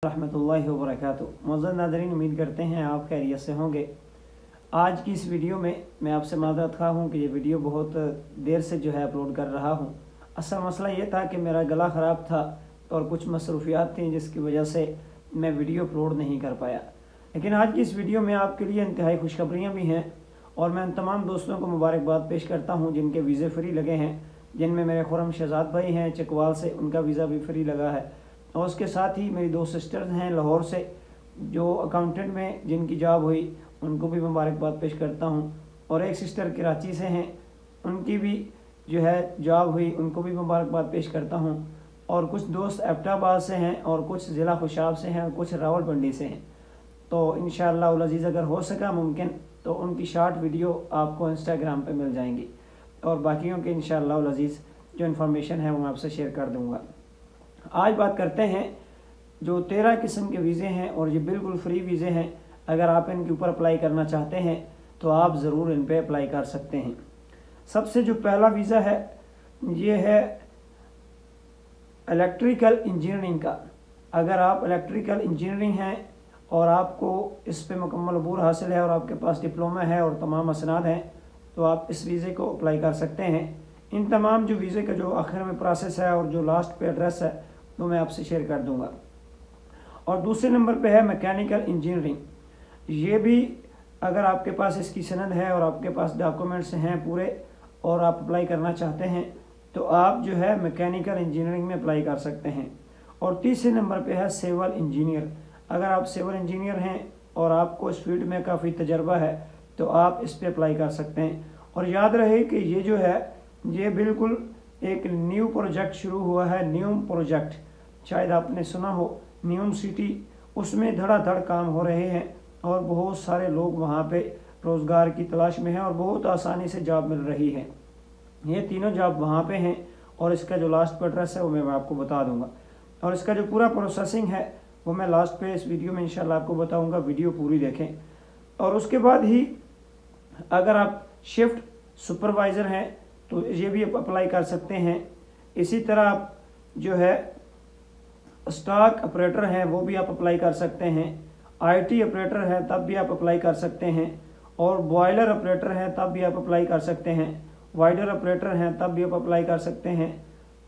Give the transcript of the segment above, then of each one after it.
रहमतुल्लाहि व बरकातुहू। मुअज़्ज़ज़ नाज़रीन, उम्मीद करते हैं आप खैरियत से होंगे। आज की इस वीडियो में मैं आपसे माज़रत ख़्वाह हूँ कि ये वीडियो बहुत देर से जो है अपलोड कर रहा हूँ। असल मसला ये था कि मेरा गला ख़राब था और कुछ मसरूफियात थी जिसकी वजह से मैं वीडियो अपलोड नहीं कर पाया। लेकिन आज की इस वीडियो में आपके लिए इंतहाई खुशखबरियाँ भी हैं और मैं उन तमाम दोस्तों को मुबारकबाद पेश करता हूँ जिनके वीज़े फ्री लगे हैं, जिनमें मेरे खुरम शहजाद भाई हैं चकवाल से, उनका वीज़ा भी फ्री लगा है। और उसके साथ ही मेरी दो सिस्टर्स हैं लाहौर से जो अकाउंटेंट में जिनकी जॉब हुई, उनको भी मुबारकबाद पेश करता हूँ। और एक सिस्टर कराची से हैं, उनकी भी जो है जॉब हुई, उनको भी मुबारकबाद पेश करता हूँ। और कुछ दोस्त एबटाबाद से हैं और कुछ ज़िला खुशाब से हैं और कुछ रावलपिंडी से हैं। तो इंशाअल्लाह उल अज़ीज़ अगर हो सका मुमकिन तो उनकी शॉर्ट वीडियो आपको इंस्टाग्राम पे मिल जाएंगी और बाकियों के इंशाअल्लाह उल अज़ीज़ जो इन्फॉर्मेशन है वो मैं आपसे शेयर कर दूँगा। आज बात करते हैं जो 13 किस्म के वीज़े हैं और ये बिल्कुल फ्री वीज़े हैं। अगर आप इनके ऊपर अप्लाई करना चाहते हैं तो आप ज़रूर इन पे अप्लाई कर सकते हैं। सबसे जो पहला वीज़ा है ये है इलेक्ट्रिकल इंजीनियरिंग का। अगर आप इलेक्ट्रिकल इंजीनियरिंग हैं और आपको इस पे मुकम्मल अबूर हासिल है और आपके पास डिप्लोमा है और तमाम असनाद हैं तो आप इस वीज़े को अप्लाई कर सकते हैं। इन तमाम जो वीज़े का जो आखिर में प्रोसेस है और जो लास्ट पे एड्रेस है वो मैं आपसे शेयर कर दूंगा। और दूसरे नंबर पे है मैकेनिकल इंजीनियरिंग। ये भी अगर आपके पास इसकी सनद है और आपके पास डॉक्यूमेंट्स हैं पूरे और आप अप्लाई करना चाहते हैं तो आप जो है मैकेनिकल इंजीनियरिंग में अप्लाई कर सकते हैं। और तीसरे नंबर पे है सिविल इंजीनियर। अगर आप सिविल इंजीनियर हैं और आपको इस फील्ड में काफ़ी तजर्बा है तो आप इस पर अप्लाई कर सकते हैं। और याद रहे कि ये जो है ये बिल्कुल एक न्यू प्रोजेक्ट शुरू हुआ है, न्यूम प्रोजेक्ट, शायद आपने सुना हो, न्यूम सिटी, उसमें धड़ाधड़ काम हो रहे हैं और बहुत सारे लोग वहाँ पे रोज़गार की तलाश में हैं और बहुत आसानी से जॉब मिल रही है। ये तीनों जॉब वहाँ पे हैं और इसका जो लास्ट पर एड्रेस है वो मैं आपको बता दूंगा। और इसका जो पूरा प्रोसेसिंग है वो मैं लास्ट पे इस वीडियो में इंशाल्लाह आपको बताऊंगा, वीडियो पूरी देखें। और उसके बाद ही अगर आप शिफ्ट सुपरवाइज़र हैं तो ये भी अप्लाई कर सकते हैं। इसी तरह आप जो है स्टॉक ऑपरेटर हैं वो भी आप अप्लाई कर सकते हैं। आईटी ऑपरेटर है तब भी आप अप्लाई कर सकते हैं। और बॉयलर ऑपरेटर हैं तब भी आप अप्लाई कर सकते हैं। वाइडर ऑपरेटर हैं तब भी आप अप्लाई कर सकते हैं।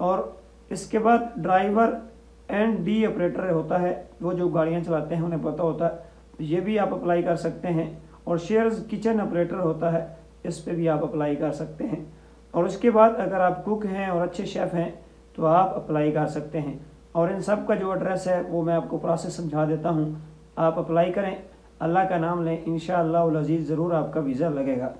और इसके बाद ड्राइवर एंड डी ऑपरेटर होता है, वो जो गाड़ियाँ चलाते हैं उन्हें पता होता है, ये भी आप अप्लाई कर सकते हैं। और शेयर्स किचन ऑपरेटर होता है, इस पर भी आप अप्लाई कर सकते हैं। और उसके बाद अगर आप कुक हैं और अच्छे शेफ़ हैं तो आप अप्लाई कर सकते हैं। और इन सब का जो एड्रेस है वो मैं आपको प्रोसेस समझा देता हूँ, आप अप्लाई करें, अल्लाह का नाम लें, इंशाअल्लाह उल अज़ीज़ ज़रूर आपका वीज़ा लगेगा।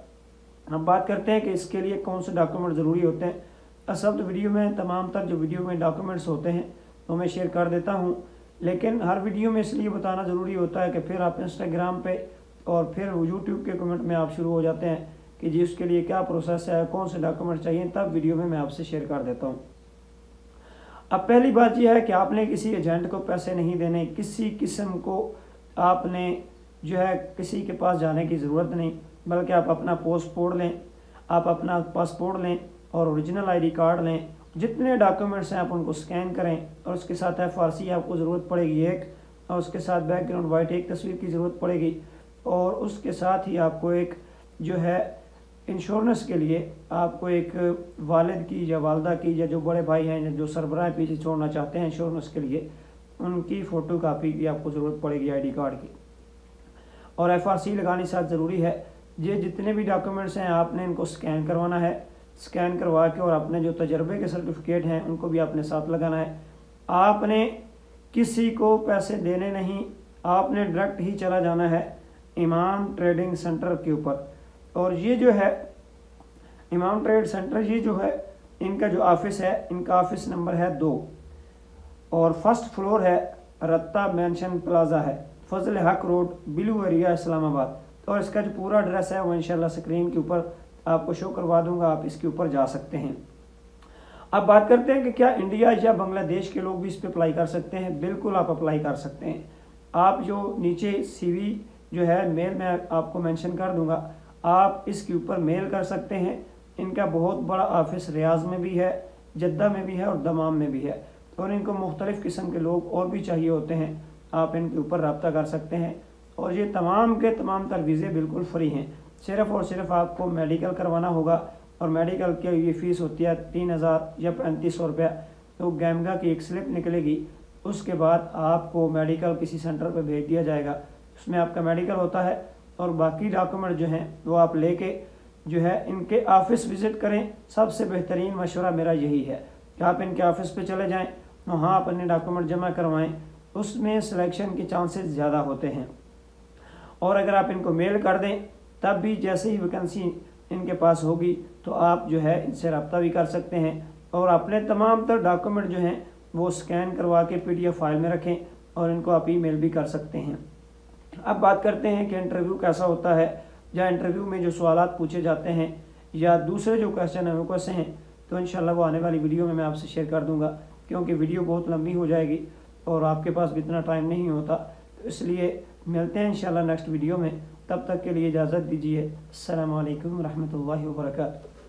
अब बात करते हैं कि इसके लिए कौन से डॉक्यूमेंट ज़रूरी होते हैं। असल तो वीडियो में तमाम तर जो वीडियो में डॉक्यूमेंट्स होते हैं वो मैं शेयर कर देता हूँ, लेकिन हर वीडियो में इसलिए बताना ज़रूरी होता है कि फिर आप इंस्टाग्राम पे और फिर यूट्यूब के कमेंट में आप शुरू हो जाते हैं कि जी उसके लिए क्या प्रोसेस है, कौन से डॉक्यूमेंट चाहिए, तब वीडियो में मैं आपसे शेयर कर देता हूँ। अब पहली बात यह है कि आपने किसी एजेंट को पैसे नहीं देने, किसी किस्म को आपने जो है किसी के पास जाने की ज़रूरत नहीं, बल्कि आप अपना पासपोर्ट लें, आप अपना पासपोर्ट लें और ओरिजिनल आईडी कार्ड लें, जितने डॉक्यूमेंट्स हैं आप उनको स्कैन करें। और उसके साथ FRC आपको ज़रूरत पड़ेगी एक, और उसके साथ बैकग्राउंड वाइट एक तस्वीर की ज़रूरत पड़ेगी। और उसके साथ ही आपको एक जो है इंश्योरेंस के लिए आपको एक वालिद की या वालदा की या जो बड़े भाई हैं जो सरबराह पीछे छोड़ना चाहते हैं इंश्योरेंस के लिए, उनकी फ़ोटो कापी की आपको ज़रूरत पड़ेगी आईडी कार्ड की। और FRC लगानी साथ ज़रूरी है। ये जितने भी डॉक्यूमेंट्स हैं आपने इनको स्कैन करवाना है, स्कैन करवा के और अपने जो तजर्बे के सर्टिफिकेट हैं उनको भी आपने साथ लगाना है। आपने किसी को पैसे देने नहीं, आपने डायरेक्ट ही चला जाना है इमाम ट्रेडिंग सेंटर के ऊपर। और ये जो है इमाम ट्रेड सेंटर, ये जो है इनका जो ऑफिस है, इनका ऑफिस नंबर है 2 और फर्स्ट फ्लोर है, रत्ता मेंशन प्लाजा है, फजल हक रोड, बिलू एरिया, इस्लामाबाद। और इसका जो पूरा एड्रेस है वो इंशाल्लाह स्क्रीन के ऊपर आपको शो करवा दूंगा, आप इसके ऊपर जा सकते हैं। अब बात करते हैं कि क्या इंडिया या बांग्लादेश के लोग भी इस पर अप्लाई कर सकते हैं। बिल्कुल आप अप्लाई कर सकते हैं। आप जो नीचे CV जो है मेल में आपको मेंशन कर दूंगा, आप इसके ऊपर मेल कर सकते हैं। इनका बहुत बड़ा ऑफिस रियाज में भी है, जद्दा में भी है और दमाम में भी है। और इनको मुख्तलिफ़ किस्म के लोग और भी चाहिए होते हैं आप इनके ऊपर रब्ता कर सकते हैं। और ये तमाम के तमाम तर वीज़े बिल्कुल फ्री हैं। सिर्फ़ और सिर्फ आपको मेडिकल करवाना होगा और मेडिकल की ये फ़ीस होती है 3000 या 3500 रुपया। तो गैमगा की एक स्लिप निकलेगी, उसके बाद आपको मेडिकल किसी सेंटर पर भेज दिया जाएगा, उसमें आपका मेडिकल होता है और बाकी डॉक्यूमेंट जो हैं वो आप लेके जो है इनके ऑफ़िस विज़िट करें। सबसे बेहतरीन मशवरा मेरा यही है कि आप इनके ऑफ़िस पे चले जाएं, वहाँ अपने डॉक्यूमेंट जमा करवाएं, उसमें सिलेक्शन के चांसेस ज़्यादा होते हैं। और अगर आप इनको मेल कर दें तब भी जैसे ही वैकेंसी इनके पास होगी तो आप जो है इनसे रब्ता भी कर सकते हैं और अपने तमाम तर डॉक्यूमेंट जो हैं वो स्कैन करवा के PDF फाइल में रखें और इनको आप ईमेल भी कर सकते हैं। अब बात करते हैं कि इंटरव्यू कैसा होता है, या इंटरव्यू में जो सवालात पूछे जाते हैं या दूसरे जो क्वेश्चन हैं वो कैसे हैं। तो इंशाल्लाह वो आने वाली वीडियो में मैं आपसे शेयर कर दूंगा, क्योंकि वीडियो बहुत लंबी हो जाएगी और आपके पास भी इतना टाइम नहीं होता। तो इसलिए मिलते हैं इंशाल्लाह नेक्स्ट वीडियो में। तब तक के लिए इजाज़त दीजिए। अस्सलामु अलैकुम रहमतुल्लाहि व बरकातुहू।